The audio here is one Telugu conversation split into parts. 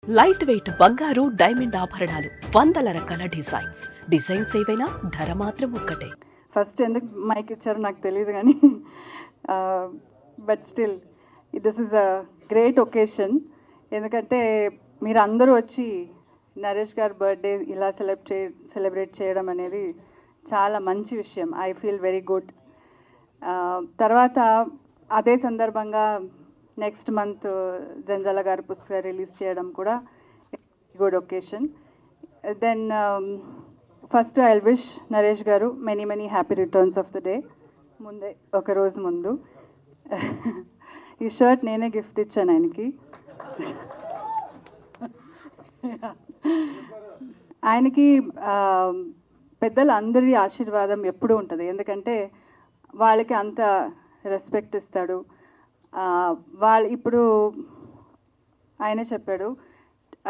లైట్ వెయిట్ బంగారు డైమండ్ ఆభరణాలు, వందల రకాల డిజైన్స్ ఏవైనా ధర మాత్రం ఒక్కటే. ఫస్ట్ ఎందుకు మైక్ ఇచ్చారో నాకు తెలియదు కానీ but still this is a great occasion. ఎందుకంటే మీరు అందరూ వచ్చి నరేష్ గారి బర్త్డే ఇలా సెలబ్రేట్ చేయడం అనేది చాలా మంచి విషయం. I feel very good. తర్వాత అదే సందర్భంగా నెక్స్ట్ మంత్ జంజాల గారి పుస్తకం రిలీజ్ చేయడం కూడా good occasion. Then first I wish Naresh garu many happy returns of the day. ముందే ఒక రోజు ముందు ఈ షర్ట్ నేనే గిఫ్ట్ ఇచ్చాను ఆయనకి. ఆయనకి పెద్దల అందరి ఆశీర్వాదం ఎప్పుడూ ఉంటుంది. ఎందుకంటే వాళ్ళకి అంత రెస్పెక్ట్ ఇస్తాడు. వాళ్ళు ఇప్పుడు ఆయనే చెప్పాడు,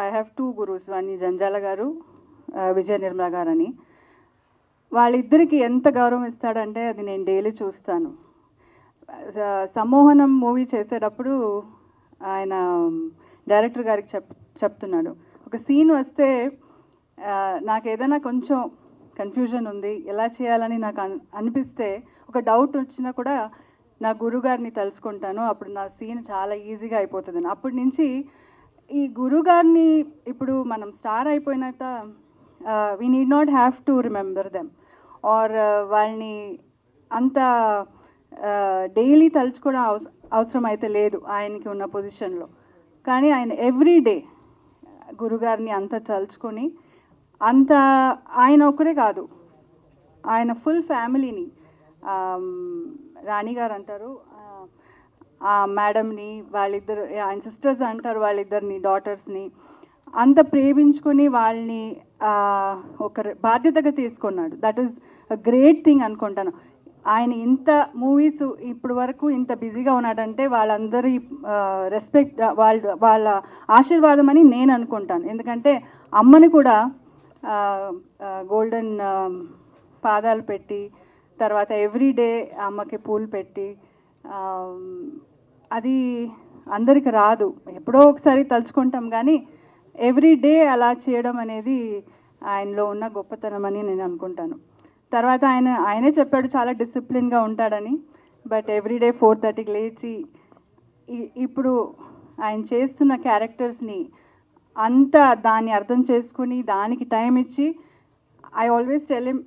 I have 2 gurus, one Janjala గారు, విజయ నిర్మల గారు అని. వాళ్ళిద్దరికి ఎంత గౌరవం ఇస్తాడంటే అది నేను డైలీ చూస్తాను. సమ్మోహనం మూవీ చేసేటప్పుడు ఆయన డైరెక్టర్ గారికి చెప్తున్నాడు, ఒక సీన్ వస్తే నాకు ఏదైనా కొంచెం కన్ఫ్యూజన్ ఉంది, ఎలా చేయాలని నాకు అనిపిస్తే, ఒక డౌట్ వచ్చినా కూడా నా గురుగారిని తలుచుకుంటాను, అప్పుడు నా సీన్ చాలా ఈజీగా అయిపోతుంది. అప్పటి నుంచి ఈ గురుగారిని ఇప్పుడు మనం స్టార్ అయిపోయినాక we need not have to remember them or వాళ్ళని అంత డైలీ తలుచుకోవడం అవసరం అయితే లేదు ఆయనకి ఉన్న పొజిషన్లో. కానీ ఆయన ఎవ్రీడే గురుగారిని అంత తలుచుకొని, అంత ఆయన ఒక్కరే కాదు, ఆయన ఫుల్ ఫ్యామిలీని, రాణి గారు అంటారు ఆ మేడంని, వాళ్ళిద్దరు ఆయన సిస్టర్స్ అంటారు, వాళ్ళిద్దరిని డాటర్స్ని అంత ప్రేమించుకొని వాళ్ళని ఒక బాధ్యతగా తీసుకున్నాడు. That is a great thing అనుకుంటాను. ఆయన ఇంత మూవీస్ ఇప్పుడు వరకు ఇంత బిజీగా ఉన్నాడంటే వాళ్ళందరి రెస్పెక్ట్, వాళ్ళ ఆశీర్వాదం అని నేను అనుకుంటాను. ఎందుకంటే అమ్మని కూడా గోల్డెన్ పాదాలు పెట్టి, తర్వాత ఎవ్రీడే అమ్మకి పూలు పెట్టి, అది అందరికి రాదు, ఎప్పుడో ఒకసారి తలుచుకుంటాం, కానీ ఎవ్రీడే అలా చేయడం అనేది ఆయనలో ఉన్న గొప్పతనం అని నేను అనుకుంటాను. తర్వాత ఆయనే చెప్పాడు చాలా డిసిప్లిన్గా ఉంటాడని. బట్ ఎవ్రీడే 4:30కి లేచి ఇప్పుడు ఆయన చేస్తున్న క్యారెక్టర్స్ని అంతా దాన్ని అర్థం చేసుకుని దానికి టైం ఇచ్చి, ఐ ఆల్వేస్ టెల్ హిమ్,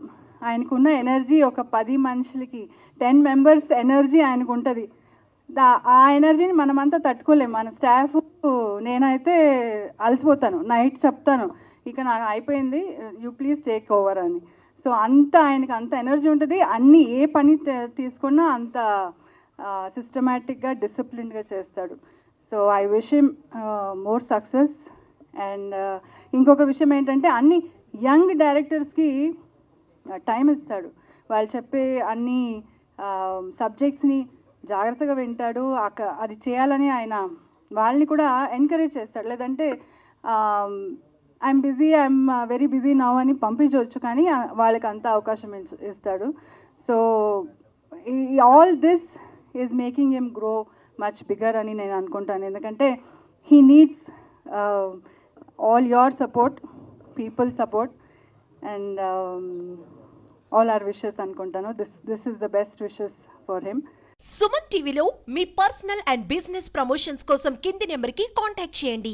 ఆయనకున్న ఎనర్జీ ఒక 10 మనుషులకి 10 మెంబర్స్ ఎనర్జీ ఆయనకు ఉంటుంది. ఆ ఎనర్జీని మనమంతా తట్టుకోలేం. మన స్టాఫ్, నేనైతే అలసిపోతాను, నైట్ చెప్తాను ఇక నాకు అయిపోయింది, యూ ప్లీజ్ టేక్ ఓవర్ అని. సో అంత ఆయనకి అంత ఎనర్జీ ఉంటుంది. అన్ని ఏ పని తీసుకున్నా అంత సిస్టమేటిక్గా డిసిప్లిన్గా చేస్తాడు. So I wish him more success. And ఇంకొక విషయం ఏంటంటే అన్ని యంగ్ డైరెక్టర్స్కి టైం ఇస్తాడు. వాళ్ళు చెప్పే అన్ని సబ్జెక్ట్స్ని జాగ్రత్తగా వింటాడు. అది చేయాలని ఆయన వాళ్ళని కూడా ఎంకరేజ్ చేస్తాడు. లేదంటే I'm busy, I'm very busy now అని పంపించవచ్చు, కానీ వాళ్ళకి అంత అవకాశం ఇస్తాడు. So all this is making him grow much bigger అని నేను అనుకుంటాను. ఎందుకంటే he needs all your support, people support, and all our wishes అనుకుంటాను. This is the best wishes for him. Suman టీవీలో మీ పర్సనల్ అండ్ బిజినెస్ ప్రమోషన్స్ కోసం కింది నెంబర్కి కాంటాక్ట్ చేయండి.